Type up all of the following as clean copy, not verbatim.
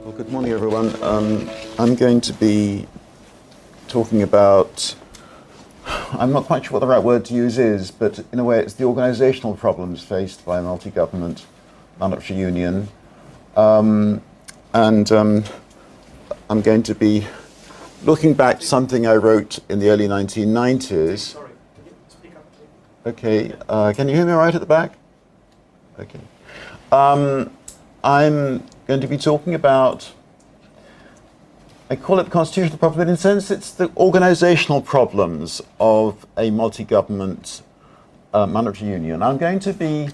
Well, good morning, everyone. I'm going to be talking about, I'm not quite sure what the right word to use is, but in a way it's the organizational problems faced by a multi-government monetary union. I'm going to be looking back to something I wrote in the early 1990s. Sorry, can you speak up, please? Okay, can you hear me all right at the back? Okay. I'm going to be talking about, I call it the constitutional problem, but in a sense it's the organizational problems of a multi-government monetary union. I'm going to be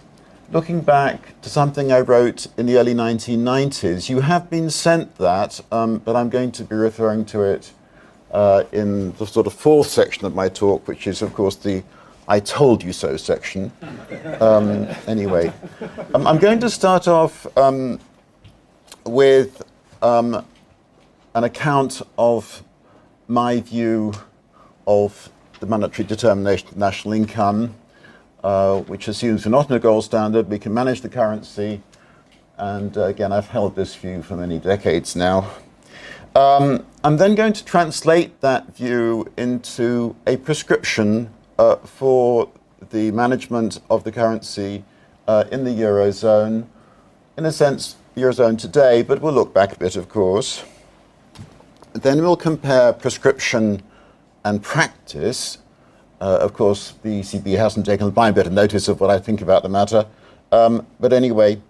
looking back to something I wrote in the early 1990s. You have been sent that, but I'm going to be referring to it in the sort of fourth section of my talk, which is, of course, the I told you so section. Anyway, I'm going to start off with an account of my view of the monetary determination of national income, which assumes we're not in a gold standard, we can manage the currency, and again, I've held this view for many decades now. I'm then going to translate that view into a prescription for the management of the currency in the Eurozone, in a sense, Eurozone today, but we'll look back a bit, of course. Then we'll compare prescription and practice. Of course, the ECB hasn't taken a blind bit of notice of what I think about the matter. But anyway,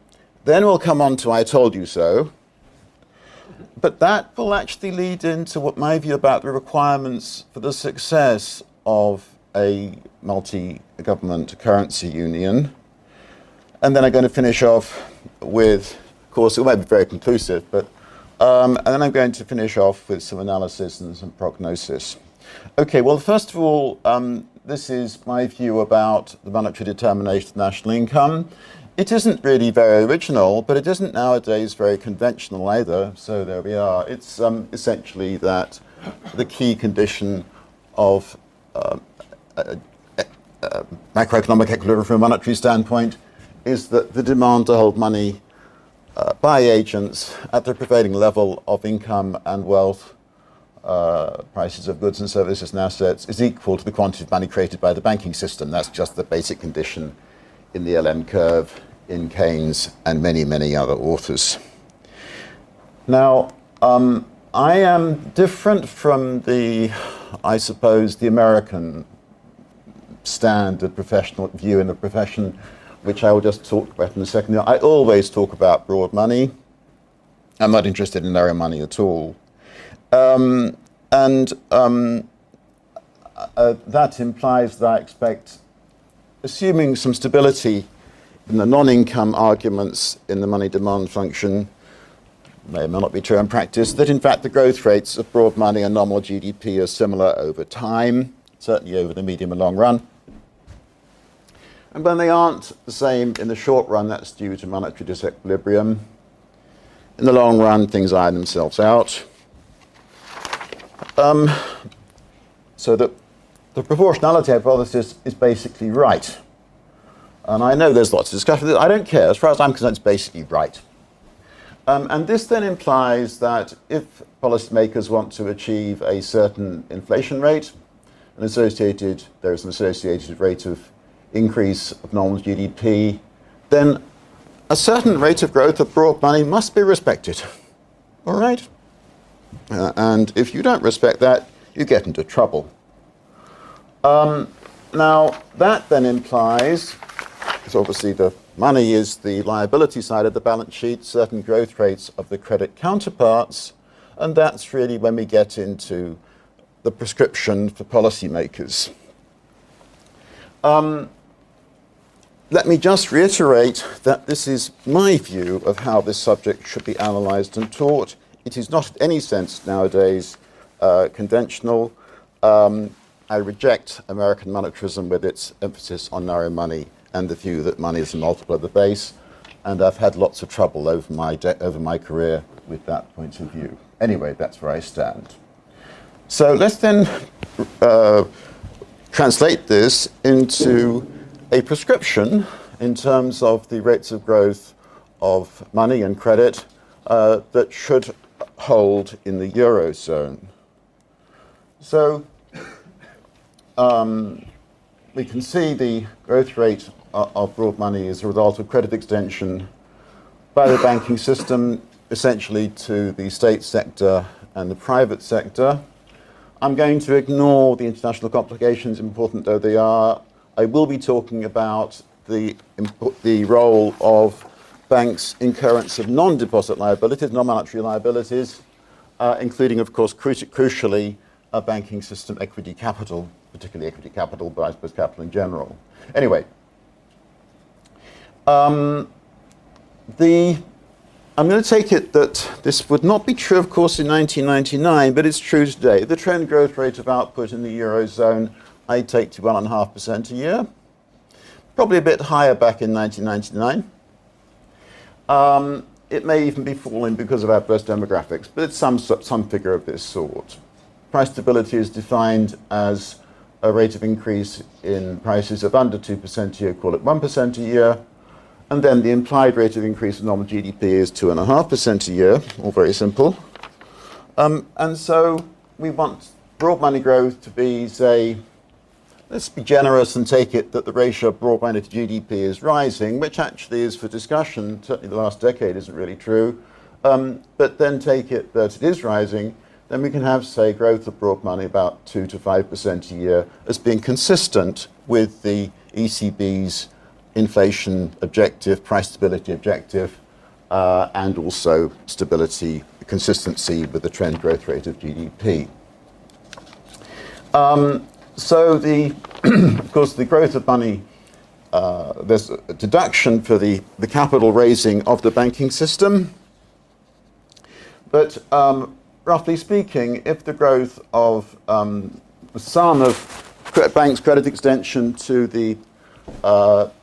then we'll come on to I told you so. But that will actually lead into what my view about the requirements for the success of a multi-government currency union. And then I'm going to finish off with, of course, it won't be very conclusive, but and then I'm going to finish off with some analysis and some prognosis. Okay, well, first of all, this is my view about the monetary determination of national income. It isn't really very original, but it isn't nowadays very conventional either, so there we are. It's essentially that the key condition of macroeconomic equilibrium from a monetary standpoint is that the demand to hold money by agents at the prevailing level of income and wealth, prices of goods and services and assets, is equal to the quantity of money created by the banking system. That's just the basic condition in the LM curve, in Keynes, and many, many other authors. Now, I am different from I suppose, the American standard professional view in the profession, which I will just talk about in a second. I always talk about broad money. I'm not interested in narrow money at all. That implies that I expect, assuming some stability in the non-income arguments in the money demand function, may or may not be true in practice, that in fact the growth rates of broad money and nominal GDP are similar over time, certainly over the medium and long run. And when they aren't the same in the short run, that's due to monetary disequilibrium. In the long run, things iron themselves out. So that the proportionality hypothesis is basically right. And I know there's lots of discussion. I don't care. As far as I'm concerned, it's basically right. And this then implies that if policymakers want to achieve a certain inflation rate, there's an associated rate of increase of nominal GDP, then a certain rate of growth of broad money must be respected. All right? And if you don't respect that, you get into trouble. Now, that then implies, because obviously the money is the liability side of the balance sheet, certain growth rates of the credit counterparts, and that's really when we get into the prescription for policymakers. Let me just reiterate that this is my view of how this subject should be analysed and taught. It is not in any sense nowadays conventional. I reject American monetarism with its emphasis on narrow money and the view that money is a multiple of the base, and I've had lots of trouble over my career with that point of view. Anyway, that's where I stand. So let's then translate this into a prescription in terms of the rates of growth of money and credit that should hold in the Eurozone. So we can see the growth rate of broad money as a result of credit extension by the banking system, essentially to the state sector and the private sector. I'm going to ignore the international complications, important though they are. I will be talking about the role of banks' incurrence of non-deposit liabilities, non-monetary liabilities, including, of course, crucially, a banking system equity capital, particularly equity capital, but I suppose capital in general. Anyway, I'm going to take it that this would not be true, of course, in 1999, but it's true today. The trend growth rate of output in the Eurozone, I take to 1.5% a year, probably a bit higher back in 1999. It may even be falling because of adverse demographics, but it's some figure of this sort. Price stability is defined as a rate of increase in prices of under 2% a year, call it 1% a year. And then the implied rate of increase in nominal GDP is 2.5% a year, all very simple. And so we want broad money growth to be, say, let's be generous and take it that the ratio of broad money to GDP is rising, which actually is for discussion, certainly the last decade isn't really true. But then take it that it is rising, then we can have, say, growth of broad money about 2 to 5% a year as being consistent with the ECB's inflation objective, price stability objective, and also stability, consistency with the trend growth rate of GDP. So of course, the growth of money, there's a deduction for the capital raising of the banking system. But roughly speaking, if the growth of the sum of banks' credit extension to the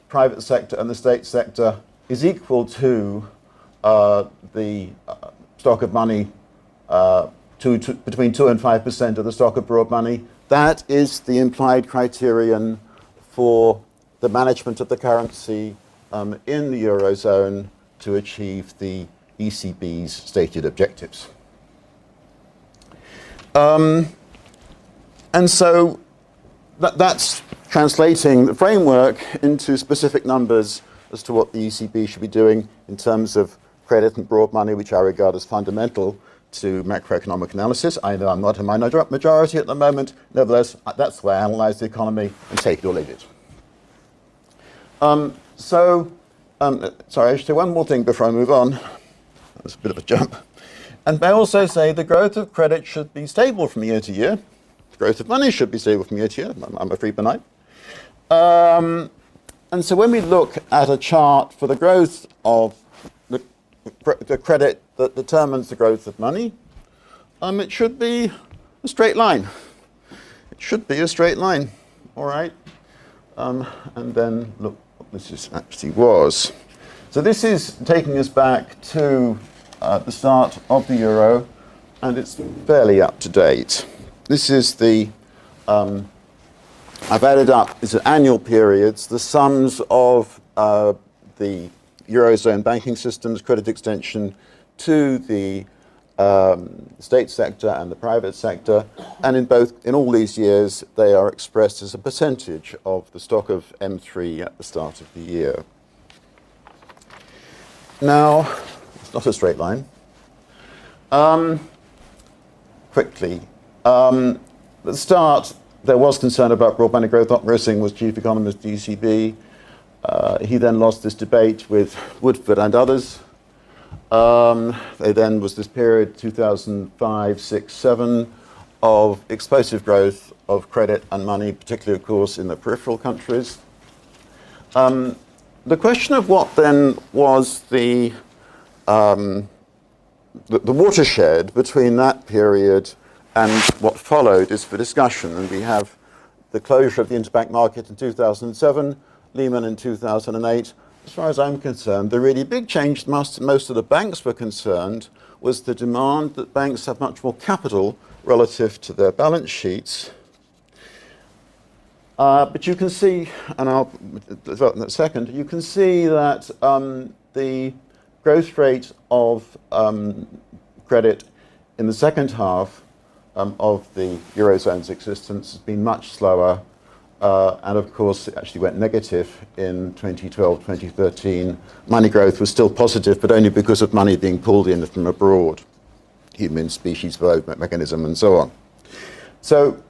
private sector and the state sector is equal to the stock of money, between 2 and 5% of the stock of broad money, that is the implied criterion for the management of the currency in the Eurozone to achieve the ECB's stated objectives. And so that's translating the framework into specific numbers as to what the ECB should be doing in terms of credit and broad money, which I regard as fundamental to macroeconomic analysis. I know I'm not a majority at the moment. Nevertheless, that's the way I analyze the economy and take it or leave it. Sorry, I should say one more thing before I move on. That's a bit of a jump. And I also say the growth of credit should be stable from year to year. The growth of money should be stable from year to year. I'm a free benign. And so when we look at a chart for the growth of the credit that determines the growth of money, it should be a straight line. It should be a straight line, all right? And then look what this actually was. So this is taking us back to the start of the euro, and it's fairly up to date. This is the, I've added up, it's annual periods, the sums of the Eurozone banking system's credit extension to the state sector and the private sector, and in all these years they are expressed as a percentage of the stock of M3 at the start of the year. Now, it's not a straight line. Quickly, at the start there was concern about broad money growth. Rosing was chief economist at the ECB. He then lost this debate with Woodford and others. There then was this period, 2005, 6, 7, of explosive growth of credit and money, particularly, of course, in the peripheral countries. The question of what then was the watershed between that period and what followed is for discussion. And we have the closure of the interbank market in 2007, Lehman in 2008. As far as I'm concerned, the really big change most of the banks were concerned was the demand that banks have much more capital relative to their balance sheets. But you can see, and I'll develop in a second, you can see that the growth rate of credit in the second half of the Eurozone's existence has been much slower. And of course, it actually went negative in 2012, 2013. Money growth was still positive, but only because of money being pulled in from abroad, human species vote mechanism and so on. So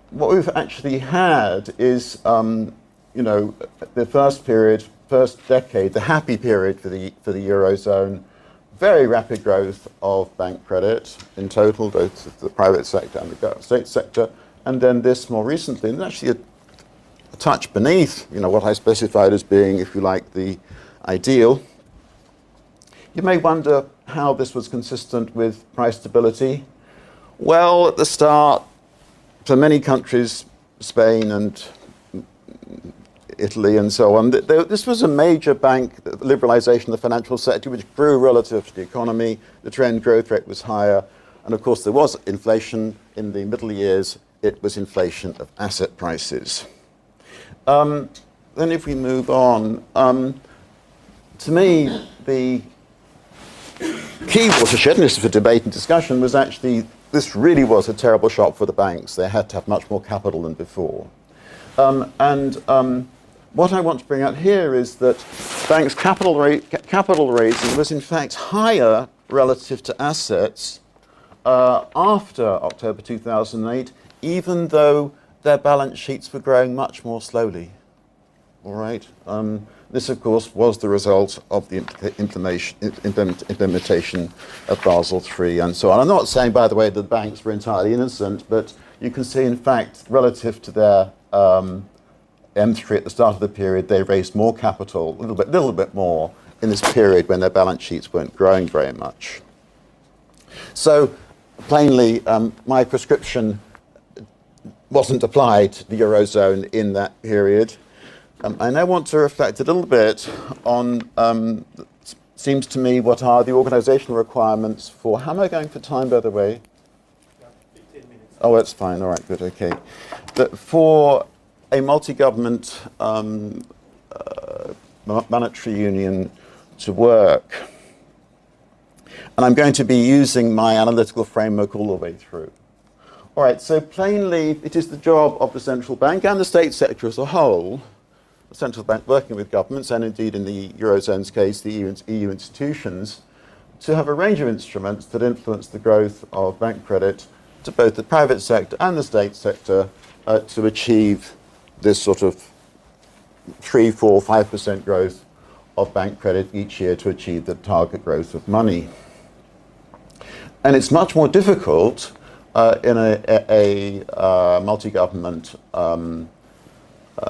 what we've actually had is, the first period, first decade, the happy period for the Eurozone, very rapid growth of bank credit in total, both the private sector and the state sector, and then this more recently, and actually a touch beneath, what I specified as being, if you like, the ideal. You may wonder how this was consistent with price stability. Well, at the start, for many countries, Spain and Italy and so on, this was a major bank liberalization of the financial sector, which grew relative to the economy. The trend growth rate was higher. And of course, there was inflation in the middle years. It was inflation of asset prices. Then if we move on, to me, the key watershed, and this is for debate and discussion, was actually, this really was a terrible shock for the banks. They had to have much more capital than before. What I want to bring out here is that banks' capital raising was in fact higher relative to assets after October 2008, even though their balance sheets were growing much more slowly. All right. This, of course, was the result of the implementation of Basel III and so on. I'm not saying, by the way, that the banks were entirely innocent, but you can see, in fact, relative to their M3 at the start of the period, they raised more capital, a little bit more, in this period when their balance sheets weren't growing very much. So, plainly, my prescription wasn't applied to the Eurozone in that period. I now want to reflect a little bit on, seems to me, what are the organizational requirements for, how am I going for time, by the way? 15 minutes. Oh, that's fine, all right, good, okay. But for a multi-government monetary union to work, and I'm going to be using my analytical framework all the way through. All right, so plainly, it is the job of the central bank and the state sector as a whole, the central bank working with governments, and indeed in the Eurozone's case, the EU institutions, to have a range of instruments that influence the growth of bank credit to both the private sector and the state sector to achieve this sort of 3, 4, 5% growth of bank credit each year to achieve the target growth of money. And it's much more difficult in a multi-government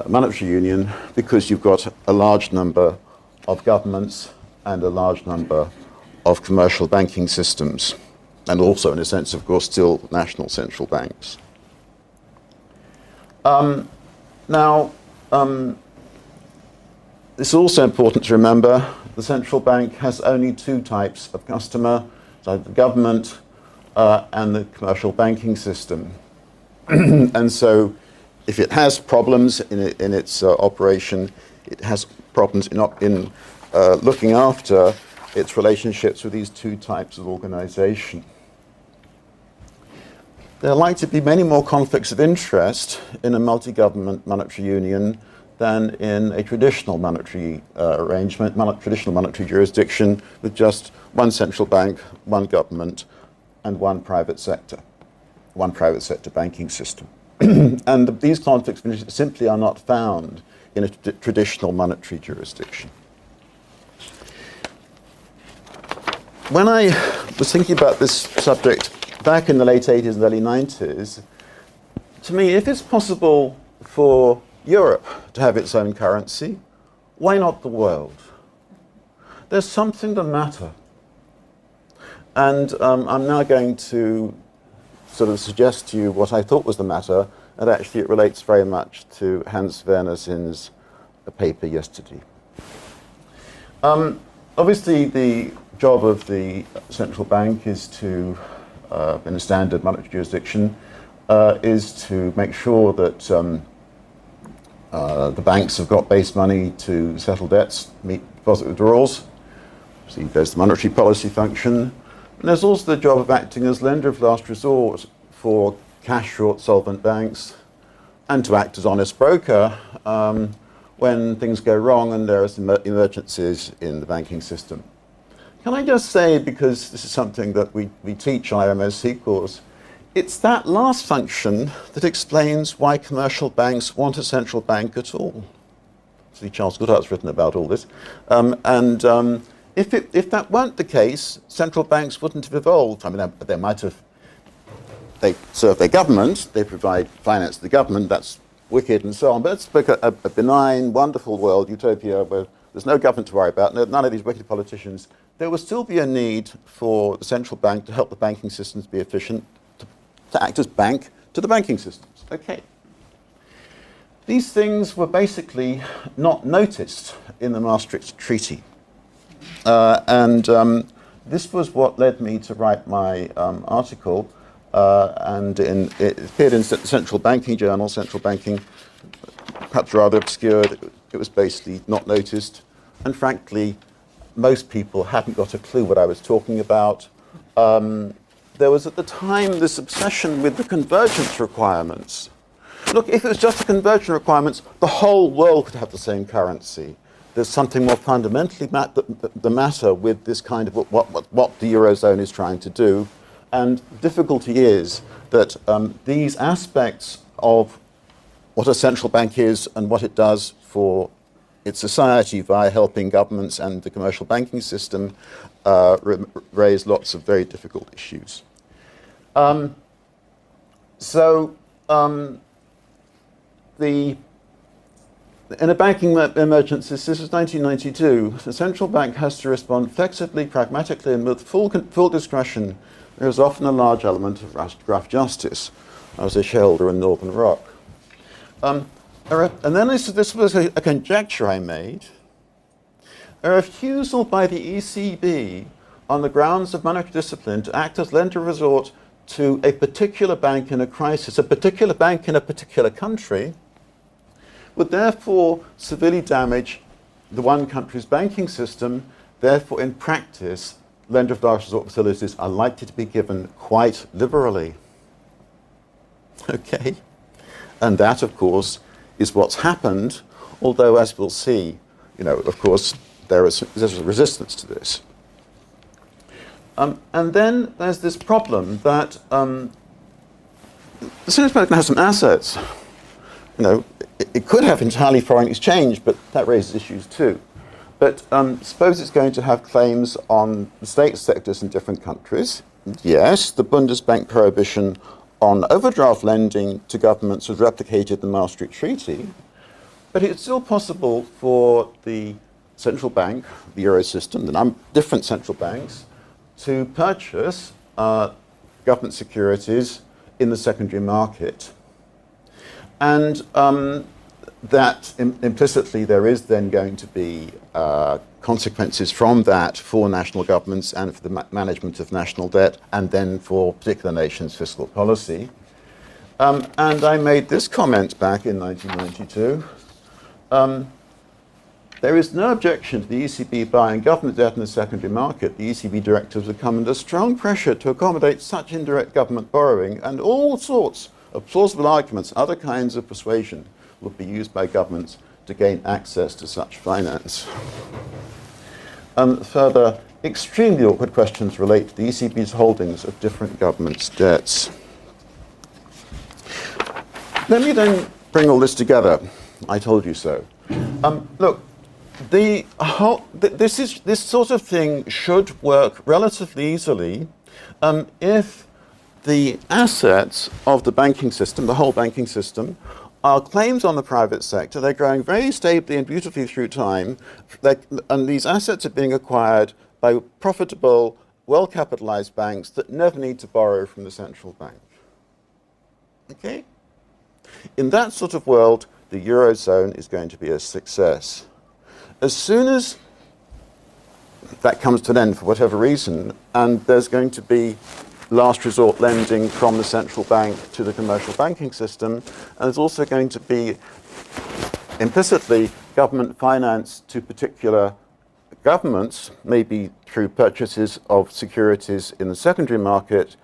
monetary union because you've got a large number of governments and a large number of commercial banking systems, and also, in a sense, of course, still national central banks. It's also important to remember the central bank has only two types of customer, so the government and the commercial banking system. And so if it has problems in its operation, it has problems in looking after its relationships with these two types of organization. There are likely to be many more conflicts of interest in a multi-government monetary union than in a traditional monetary arrangement, traditional monetary jurisdiction with just one central bank, one government, and one private sector banking system. And these conflicts of interest simply are not found in a traditional monetary jurisdiction. When I was thinking about this subject back in the late 80s and early 90s, to me, if it's possible for Europe to have its own currency, why not the world? There's something the matter. And I'm now going to sort of suggest to you what I thought was the matter, and actually it relates very much to Hans Werner Sinn's paper yesterday. Obviously, the job of the central bank is to, in a standard monetary jurisdiction, is to make sure that the banks have got base money to settle debts, meet deposit withdrawals, See, there's the monetary policy function. And there's also the job of acting as lender of last resort for cash-short solvent banks and to act as honest broker when things go wrong and there are emergencies in the banking system. Can I just say, because this is something that we teach IIMR course, it's that last function that explains why commercial banks want a central bank at all. See, Charles Goodhart's written about all this. If that weren't the case, central banks wouldn't have evolved. I mean, they might have, they serve their government, they provide finance to the government, that's wicked and so on, but it's a benign, wonderful world, utopia, where there's no government to worry about, none of these wicked politicians. There will still be a need for the central bank to help the banking systems be efficient, to act as bank to the banking systems. Okay. These things were basically not noticed in the Maastricht Treaty. This was what led me to write my article, and it appeared in the Central Banking Journal. Central banking, perhaps rather obscured. It was basically not noticed, and frankly, most people hadn't got a clue what I was talking about. There was at the time this obsession with the convergence requirements. Look, if it was just the convergence requirements, the whole world could have the same currency. There's something more fundamentally the matter with this kind of what the Eurozone is trying to do. And the difficulty is that these aspects of what a central bank is and what it does for its society via helping governments and the commercial banking system raise lots of very difficult issues. In a banking emergency, this is 1992, the central bank has to respond flexibly, pragmatically, and with full discretion. There is often a large element of rough justice. I was a shareholder in Northern Rock. And then this was a conjecture I made. A refusal by the ECB on the grounds of monetary discipline to act as lender of resort to a particular bank in a crisis, a particular bank in a particular country, would therefore severely damage the one country's banking system. Therefore, in practice, lender of last resort facilities are likely to be given quite liberally. Okay? And that, of course, is what's happened, although, as we'll see, of course, there's a resistance to this. And then there's this problem that the central bank has some assets. It could have entirely foreign exchange, but that raises issues too. But suppose it's going to have claims on the state sectors in different countries. Yes, the Bundesbank prohibition on overdraft lending to governments was replicated in the Maastricht Treaty, but it's still possible for the central bank, the Euro system, the different central banks, to purchase government securities in the secondary market. And that implicitly there is then going to be consequences from that for national governments and for the management of national debt, and then for particular nations' fiscal policy. And I made this comment back in 1992. There is no objection to the ECB buying government debt in the secondary market. The ECB directives have come under strong pressure to accommodate such indirect government borrowing, and all sorts of plausible arguments, other kinds of persuasion, will be used by governments to gain access to such finance. Further, extremely awkward questions relate to the ECB's holdings of different governments' debts. Let me then bring all this together. I told you so. Look, this sort of thing should work relatively easily if the assets of the banking system, the whole banking system, are claims on the private sector. They're growing very stably and beautifully through time, and these assets are being acquired by profitable, well-capitalized banks that never need to borrow from the central bank. Okay? In that sort of world, the Eurozone is going to be a success. As soon as that comes to an end for whatever reason, and there's going to be last resort lending from the central bank to the commercial banking system, and there's also going to be implicitly government finance to particular governments, maybe through purchases of securities in the secondary market,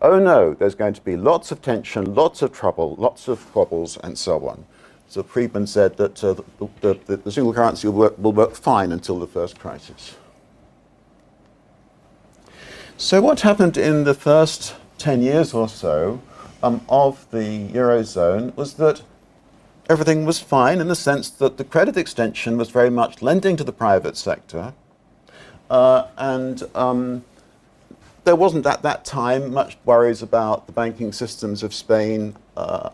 oh no, there's going to be lots of tension, lots of trouble, lots of squabbles, and so on. So Friedman said that the single currency will work fine until the first crisis. So what happened in the first 10 years or so of the Eurozone was that everything was fine in the sense that the credit extension was very much lending to the private sector. And there wasn't at that time much worries about the banking systems of Spain,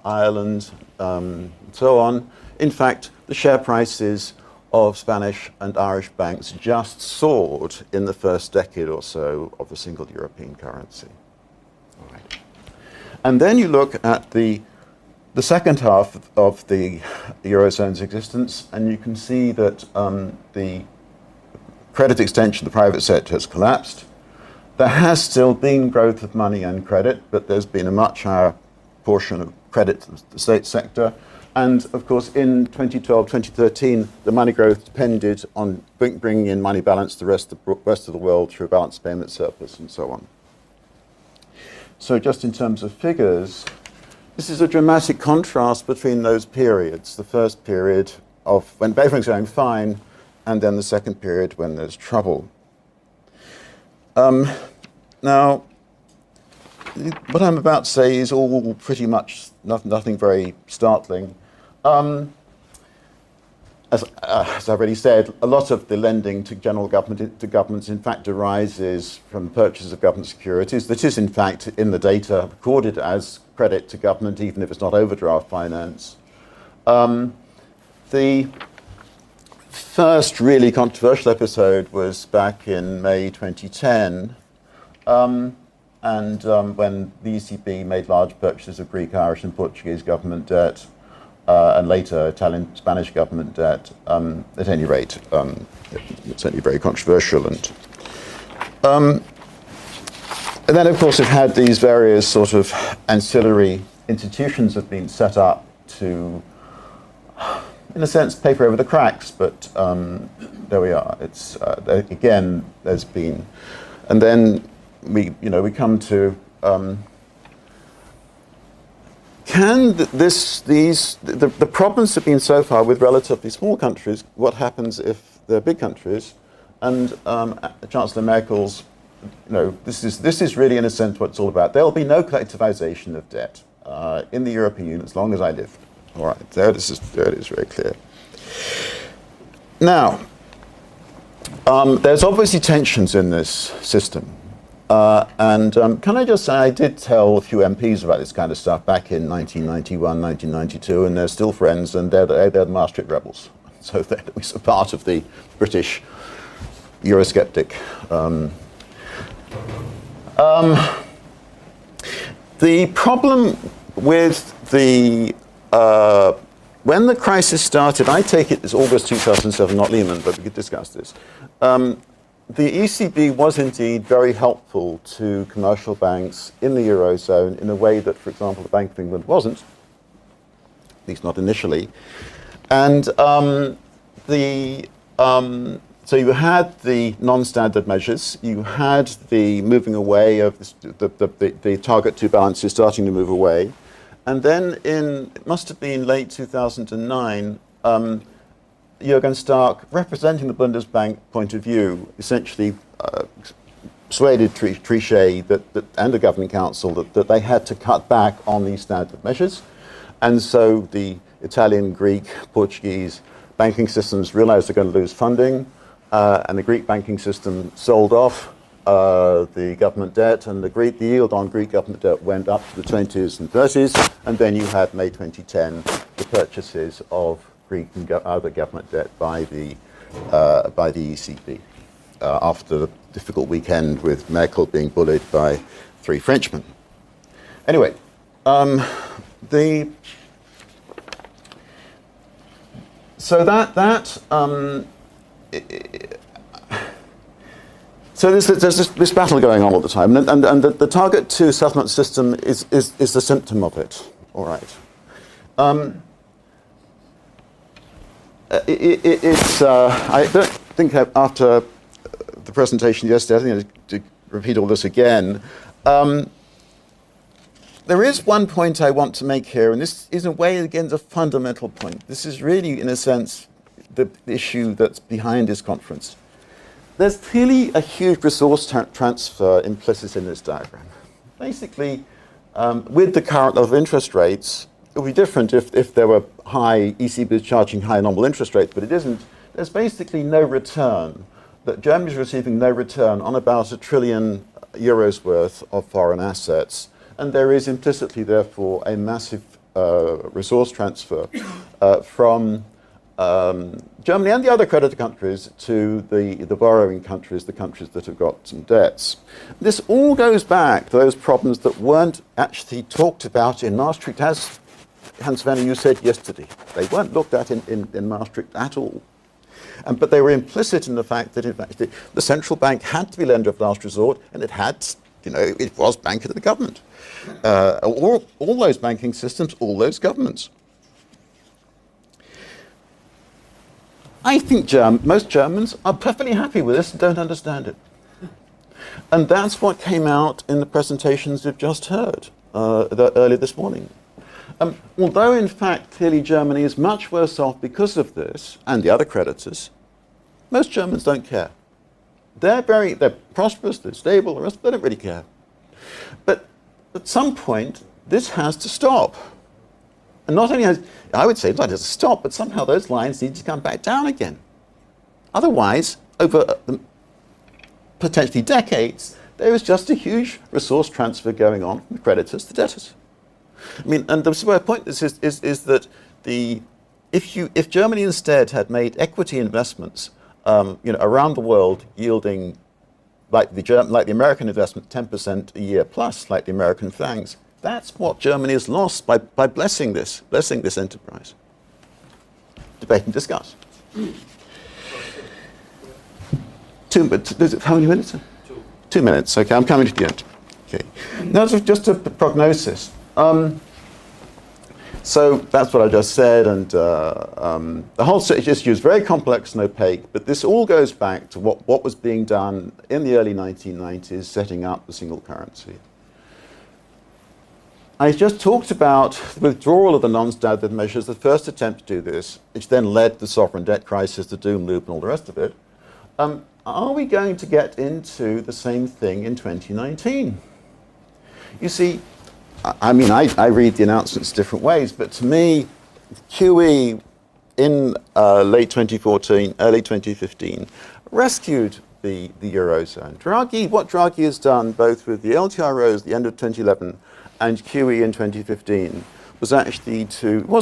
Ireland, and so on. In fact, the share prices of Spanish and Irish banks just soared in the first decade or so of the single European currency. All right. And then you look at the second half of the Eurozone's existence, and you can see that the credit extension of the private sector has collapsed. There has still been growth of money and credit, but there's been a much higher portion of credit to the state sector. And of course, in 2012, 2013, the money growth depended on bringing in money balance to the rest of the world through balance payment surplus and so on. So just in terms of figures, this is a dramatic contrast between those periods. The first period of when everything's going fine, and then the second period when there's trouble. Now, what I'm about to say is all pretty much nothing very startling. As I've already said, a lot of the lending to general government to governments in fact arises from purchases of government securities. That is in fact in the data recorded as credit to government, even if it's not overdraft finance. The first really controversial episode was back in May 2010, when the ECB made large purchases of Greek, Irish, and Portuguese government debt, and later Italian, Spanish government debt. At any rate, it's certainly very controversial. And then, of course, we've had these various sort of ancillary institutions have been set up to, in a sense, paper over the cracks. But there we are. It's again, there's been, and then we come to. Can the problems have been so far with relatively small countries? What happens if they're big countries? And Chancellor Merkel's, this is really in a sense what it's all about. There will be no collectivization of debt in the European Union as long as I live. All right, there it is very clear. Now, there's obviously tensions in this system. Can I just say, I did tell a few MPs about this kind of stuff back in 1991, 1992, and they're still friends, and they're the Maastricht rebels. So they're a part of the British Eurosceptic. The problem with the when the crisis started, I take it it's August 2007, not Lehman, but we could discuss this. The ECB was indeed very helpful to commercial banks in the Eurozone in a way that, for example, the Bank of England wasn't, at least not initially. And so you had the non-standard measures, you had the moving away of the target 2 balances starting to move away. And then it must have been late 2009, Jürgen Stark, representing the Bundesbank point of view, essentially persuaded Trichet and the Governing Council that they had to cut back on these standard measures. And so the Italian, Greek, Portuguese banking systems realized they're going to lose funding, and the Greek banking system sold off the government debt, and the yield on Greek government debt went up to the 20s and 30s, and then you had May 2010 the purchases of Greek and other government debt by the ECB after the difficult weekend with Merkel being bullied by 3 Frenchmen. Anyway, so there's this battle going on all the time, and the target 2 settlement system is the symptom of it. All right. think after the presentation yesterday, I think to repeat all this again, there is one point I want to make here, and this is in a way, again, a fundamental point. This is really, in a sense, the issue that's behind this conference. There's clearly a huge resource transfer implicit in this diagram. Basically, with the current level of interest rates, it would be different if there were high, ECB was charging high nominal interest rates, but it isn't. There's basically no return, that Germany's receiving no return on about €1 trillion worth of foreign assets. And there is implicitly, therefore, a massive resource transfer from Germany and the other creditor countries to the borrowing countries, the countries that have got some debts. This all goes back to those problems that weren't actually talked about in Maastricht, as Hans-Werner, you said yesterday. They weren't looked at in Maastricht at all. But they were implicit in the fact that, in fact, the central bank had to be lender of last resort, and it had, it was banker to the government. All those banking systems, all those governments. I think most Germans are perfectly happy with this and don't understand it. And that's what came out in the presentations we've just heard earlier this morning. Although, in fact, clearly Germany is much worse off because of this and the other creditors, most Germans don't care. They're prosperous, they're stable, the rest, they don't really care. But at some point, this has to stop. And not only I would say it has to stop, but somehow those lines need to come back down again. Otherwise, over potentially decades, there is just a huge resource transfer going on from the creditors to debtors. I mean, and the way I point this is that if Germany instead had made equity investments, around the world, yielding like the American investment 10% a year plus, like the American FANGs, that's what Germany has lost by blessing this enterprise. Debate and discuss. 2 minutes. How many minutes? 2 minutes. Okay, I'm coming to the end. Okay. Now, just a prognosis. So that's what I just said, and the whole issue is very complex and opaque, but this all goes back to what was being done in the early 1990s, setting up the single currency. I just talked about the withdrawal of the non-standard measures, the first attempt to do this, which then led to the sovereign debt crisis, the doom loop, and all the rest of it. Are we going to get into the same thing in 2019? You see, I mean, I read the announcements different ways, but to me, QE in late 2014, early 2015, rescued the Eurozone. What Draghi has done, both with the LTROs at the end of 2011 and QE in 2015, was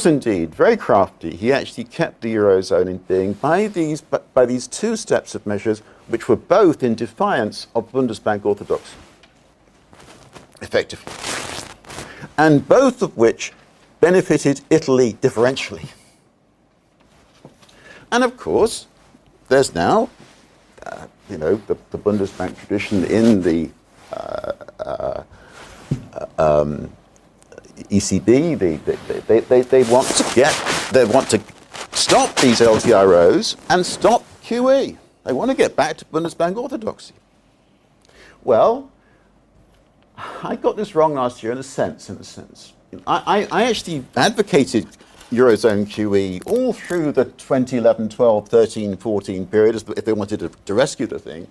indeed very crafty. He actually kept the Eurozone in being by these two steps of measures, which were both in defiance of Bundesbank orthodoxy, effectively. And both of which benefited Italy differentially. And of course, there's now, the Bundesbank tradition in the ECB. They want to stop these LTROs and stop QE. They want to get back to Bundesbank orthodoxy. Well, I got this wrong last year in a sense. I actually advocated Eurozone QE all through the 2011, 12, 13, 14 period if they wanted to rescue the thing.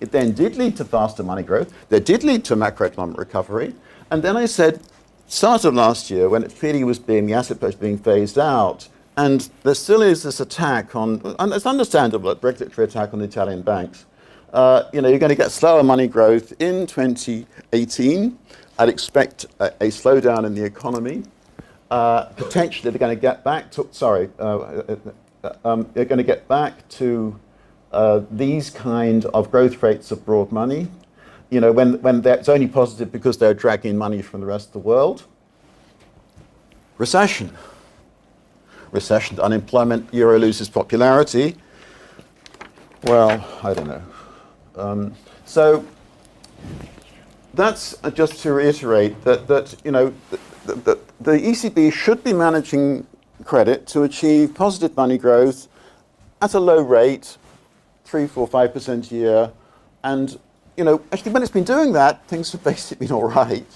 It then did lead to faster money growth. That did lead to macroeconomic recovery. And then I said, start of last year, when it clearly was the asset pledge being phased out, and there still is this attack on, and it's understandable, a regulatory attack on the Italian banks. You're going to get slower money growth in 2018. I'd expect a slowdown in the economy. Potentially, they're going to get back to, they're going to get back to these kind of growth rates of broad money. When that's only positive because they're dragging money from the rest of the world. Recession, unemployment, euro loses popularity. Well, I don't know. So that's just to reiterate that the ECB should be managing credit to achieve positive money growth at a low rate 3, 4, 5% a year. And, you know, actually when it's been doing that, things have basically been all right.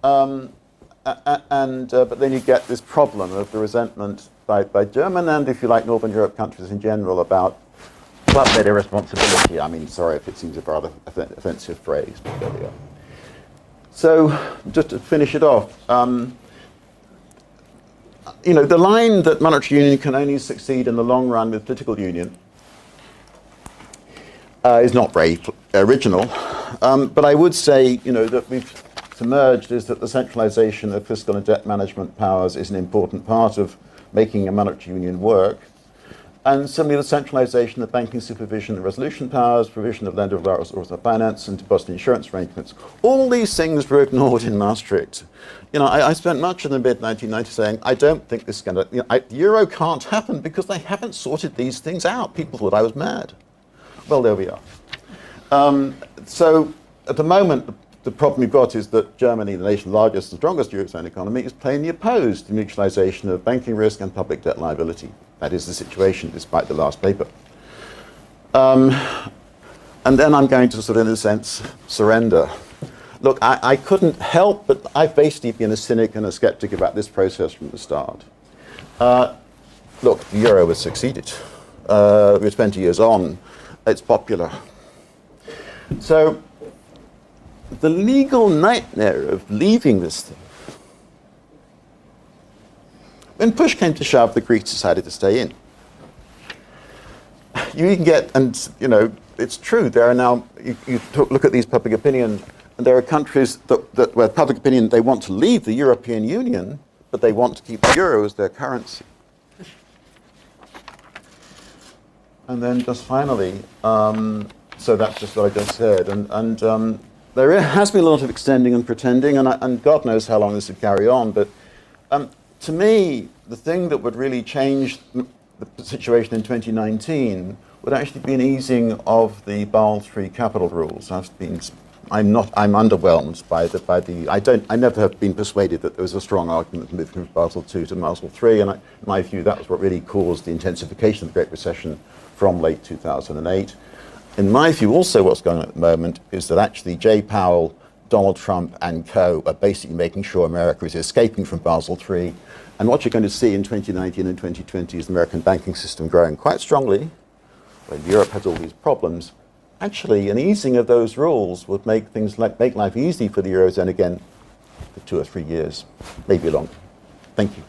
But then you get this problem of the resentment by German and, if you like, Northern Europe countries in general about club-led irresponsibility. I mean, sorry if it seems a rather offensive phrase, but there we are. So, just to finish it off, you know, the line that monetary union can only succeed in the long run with political union is not very original. But I would say, you know, that we've emerged is that the centralization of fiscal and debt management powers is an important part of making a monetary union work. And similarly, the centralization of banking supervision and resolution powers, provision of lender source of finance and deposit insurance arrangements. All these things were ignored in Maastricht. You know, I spent much of the mid-1990s saying, I don't think this is going to, you know, the euro can't happen because they haven't sorted these things out. People thought I was mad. Well, there we are. So at the moment, the problem we've got is that Germany, the nation's largest and strongest Eurozone economy, is plainly opposed to mutualization of banking risk and public debt liability. That is the situation, despite the last paper. And then I'm going to sort of, in a sense, surrender. Look, I couldn't help, but I've basically been a cynic and a skeptic about this process from the start. Look, the euro has succeeded. We're 20 years on. It's popular. So the legal nightmare of leaving this thing. When push came to shove, the Greeks decided to stay in. You can get, and you know, it's true, there are now, look at these public opinion, and there are countries where public opinion, they want to leave the European Union, but they want to keep the euro as their currency. And then just finally, so that's just what I just said, and there has been a lot of extending and pretending, and God knows how long this would carry on, but to me, the thing that would really change the situation in 2019 would actually be an easing of the Basel III capital rules. I'm underwhelmed by the. I never have been persuaded that there was a strong argument moving from Basel II to Basel III, and in my view, that was what really caused the intensification of the Great Recession from late 2008. In my view, also what's going on at the moment is that actually Jay Powell, Donald Trump and co are basically making sure America is escaping from Basel III. And what you're going to see in 2019 and 2020 is the American banking system growing quite strongly, when Europe has all these problems. Actually, an easing of those rules would make things make life easy for the Eurozone again for 2 or 3 years, maybe longer. Thank you.